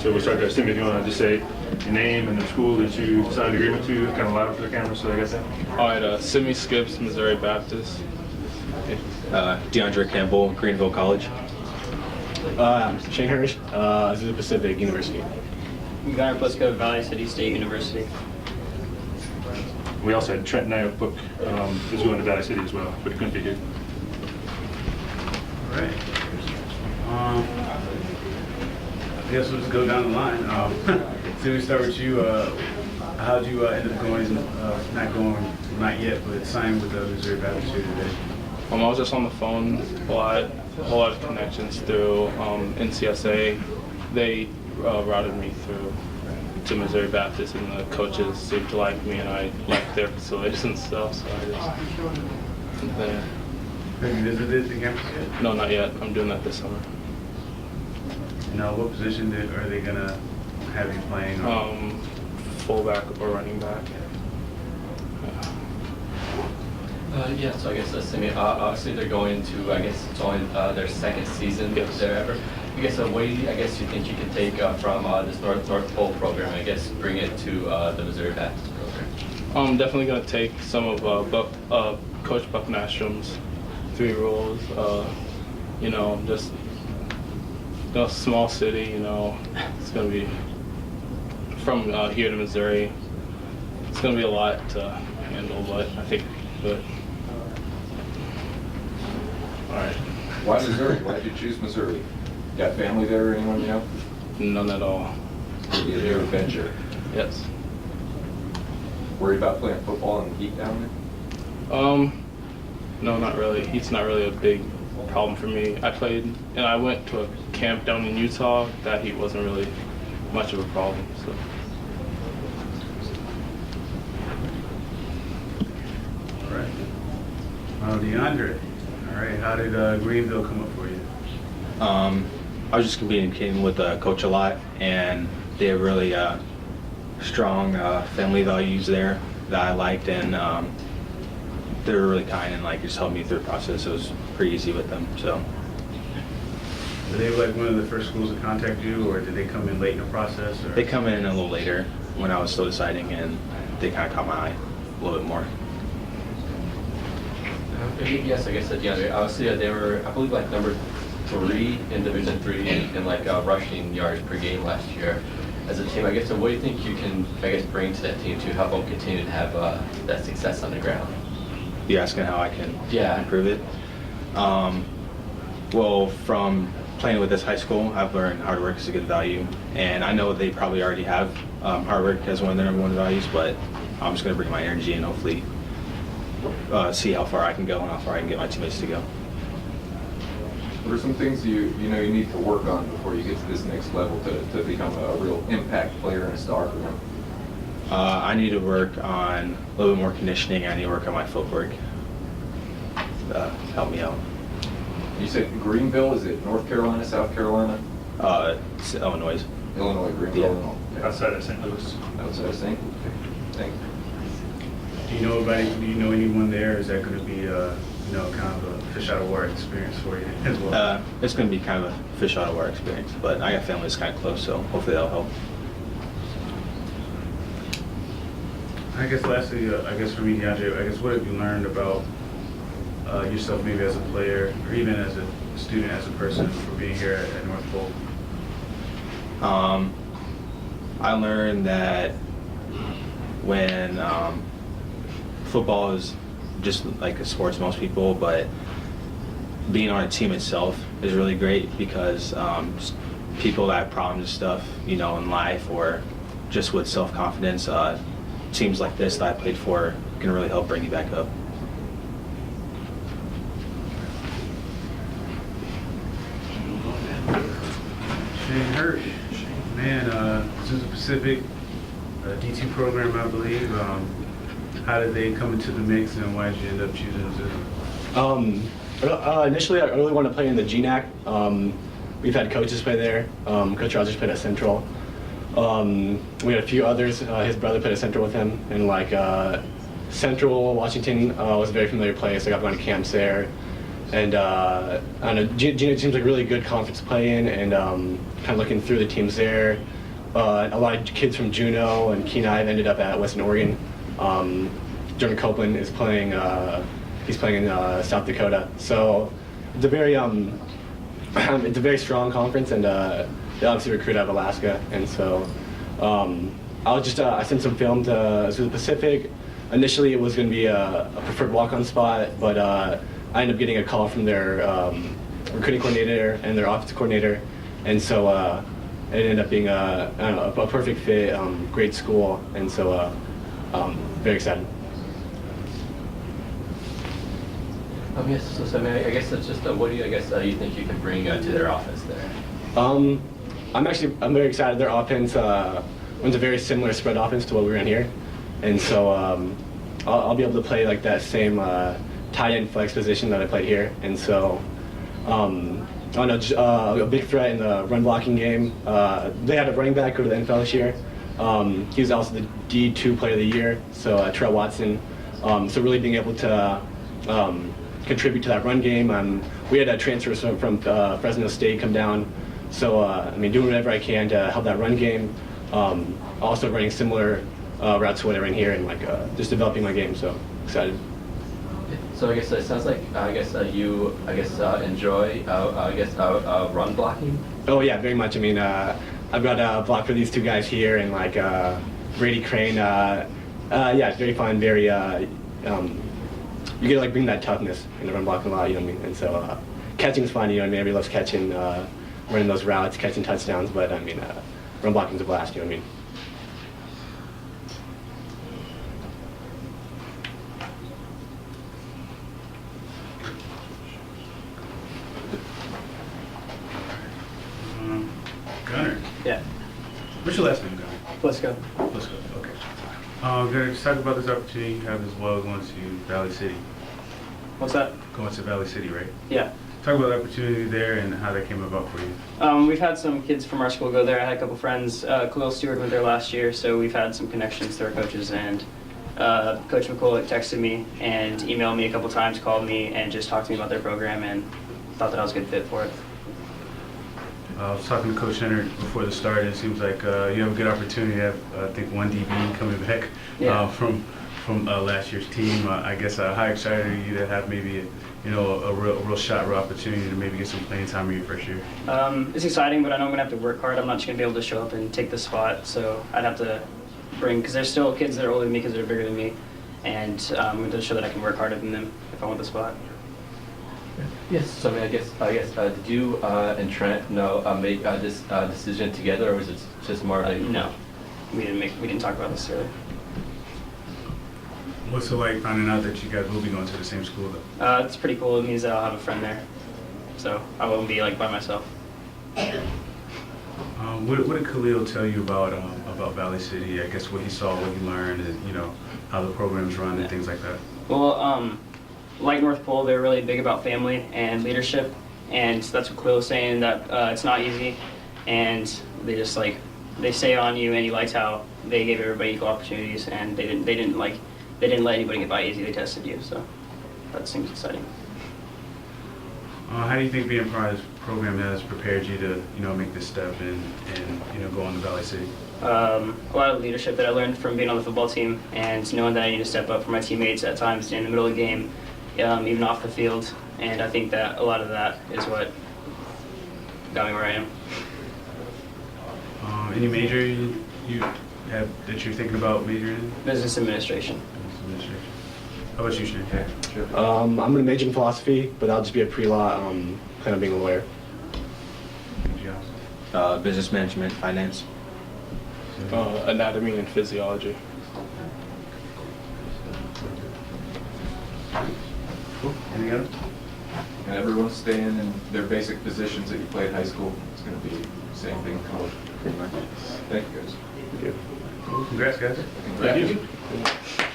So we'll start there. Timmy, if you want to just say your name and the school that you signed an agreement to, kind of loud for the camera so they got that. All right, Simi Skips, Missouri Baptist. DeAndre Campbell, Greenville College. Shane Hirsch, Azusa Pacific University. Guy Fusco, Valley City State University. We also had Trent Nyok is going to Valley City as well, but he couldn't be here. All right. I guess we'll just go down the line. So we start with you. How'd you end up going, not yet, but signed with the Missouri Baptist here today? I was just on the phone a lot of connections through NCSA. They routed me through to Missouri Baptist, and the coaches seemed to like me, and I liked their facilities and stuff, so I just went there. Have you visited the campus yet? No, not yet. I'm doing that this summer. No, what position are they gonna have you playing? Fullback or running back. Yeah, so I guess Simi, obviously they're going to, I guess it's only their second season there ever. I guess what do you, you think you can take from this North Pole program, I guess bring it to the Missouri Baptist program? I'm definitely going to take some of Coach Buck Nastrom's 3 rules. Just small city, it's going to be from here to Missouri. It's going to be a lot to handle, but I think good. All right. Why Missouri? Why did you choose Missouri? Got family there or anyone you know? None at all. Maybe a new adventure. Yes. Worried about playing football in the heat down there? No, not really. Heat's not really a big problem for me. I went to a camp down in Utah. That heat wasn't really much of a problem. So. All right. DeAndre. All right. How did Greenville come up for you? I was just communicating with Coach a lot, and they have really strong family values there that I liked, and they were really kind and just helped me through the process. It was pretty easy with them. So. Were they one of the first schools to contact you, or did they come in late in the process? Or? They come in a little later when I was still deciding, and they kind of caught my eye a little bit more. Yes, I guess DeAndre. Obviously, they were, I believe, number 3 in Division III in rushing yards per game last year as a team. I guess, so what do you think you can, bring to that team to help them continue to have that success on the ground? You asking how I can improve it? Well, from playing with this high school, I've learned hard work is a good value, and I know they probably already have hard work as one of their number 1 values, but I'm just going to bring my energy and hopefully see how far I can go and how far I can get my teammates to go. What are some things you need to work on before you get to this next level to become a real impact player and a star for them? I need to work on a little bit more conditioning. I need to work on my footwork. Help me out. You said Greenville, is it North Carolina, South Carolina? It's Illinois. Illinois, Greenville, Yeah. Illinois. Okay. Outside of St. Louis. Outside of St. Louis. Thanks. Do you know anyone there? Is that going to be kind of a fish out of water experience for you as well? It's going to be kind of a fish out of water experience, but I got family that's kind of close, so hopefully that'll help. I guess lastly, for me, DeAndre, what have you learned about yourself maybe as a player or even as a student, as a person for being here at North Pole? I learned that when football is just like a sport to most people, but being on a team itself is really great because people that have problems and stuff, in life or just with self-confidence, teams like this that I played for can really help bring you back up. Shane Hirsch, man, Azusa Pacific, D2 program, I believe. How did they come into the mix, and why did you end up choosing Azusa? Initially, I really wanted to play in the GNAC. We've had coaches play there. Coach Rogers played at Central. We had a few others. His brother played at Central with him, and Central Washington was a very familiar place. I got going to camps there. and I don't know, Juneau seems like a really good conference to play in, and kind of looking through the teams there, a lot of kids from Juneau and Kenai have ended up at Western Oregon. Jordan Copeland is playing. He's playing in South Dakota. So it's a very strong conference, and they obviously recruit out of Alaska. And so I sent some film to the Pacific. Initially, it was going to be a preferred walk-on spot, but I ended up getting a call from their recruiting coordinator and their offensive coordinator, and so it ended up being a perfect fit, great school, and so very excited. Yes, so I mean, I guess that's just, what do you, you think you can bring to their offense there? I'm very excited. Their offense runs a very similar spread offense to what we ran here, and so I'll be able to play like that same tight end flex position that I played here, and so I don't know, just, a big threat in the run blocking game. They had a running back go to the NFL this year. He was also the D2 Player of the Year, so Terrell Watson. So really being able to contribute to that run game. We had a transfer from Fresno State come down, so I mean, doing whatever I can to help that run game. Also running similar routes to what I ran here, and like just developing my game. So excited. So I guess it sounds like you enjoy run blocking. Oh yeah, very much. I mean, I've got a block for these two guys here, and like Brady Crane. Yeah, it's very fun. Very you get to like bring that toughness in the run blocking a lot. You know what I mean? And so catching's fun. You know what I mean? Everybody loves catching, running those routes, catching touchdowns. But I mean, run blocking's a blast. You know what I mean? Gunner. Yeah. What's your last name, Gunner? Let's go. Let's go. Okay. Gunner, just talk about this opportunity you have as well going to Valley City. What's that? Going to Valley City, right? Yeah. Talk about the opportunity there and how that came about for you. We've had some kids from our school go there. I had a couple friends. Khalil Stewart went there last year, so we've had some connections to our coaches. And Coach McCulloch texted me and emailed me a couple times, called me, and just talked to me about their program, and thought that I was a good fit for it. I was talking to Coach Henry before the start, and it seems like you have a good opportunity to have, I think, one DB coming back from last year's team. I guess how excited are you to have maybe a real shot, real opportunity to maybe get some playing time in your first year? It's exciting, but I know I'm going to have to work hard. I'm not just going to be able to show up and take the spot, so I'd have to because there's still kids that are older than me because they're bigger than me, and I'm going to show that I can work harder than them if I want the spot. Yes. So I mean, I guess did you and Trent make this decision together, or was it just more like no, we didn't talk about this earlier. What's it like finding out that you guys will be going to the same school though? It's pretty cool. It means that I'll have a friend there, so I won't be like by myself. What did Khalil tell you about Valley City? I guess what he saw, what he learned, and how the program's run and things like that. Well, like North Pole, they're really big about family and leadership, and that's what Khalil was saying, that it's not easy, and they just they stay on you, and he likes how they gave everybody equal opportunities, and they didn't let anybody get by easy. They tested you, so that seems exciting. How do you think being part of this program has prepared you to make this step and go on to Valley City? A lot of leadership that I learned from being on the football team, and knowing that I need to step up for my teammates at times in the middle of the game, even off the field, and I think that a lot of that is what got me where I am. Any major you have that you're thinking about majoring in? Business administration. Business administration. How about you, Shane? I'm going to major in philosophy, but I'll just be a pre-law, plan on being a lawyer. Business management, finance. Anatomy and physiology. Cool. Anything else? And everyone's staying in their basic positions that you played high school. It's going to be the same thing in college. Pretty much. Thank you, guys. Thank you. Cool. Congrats, guys. Congrats. Thank you.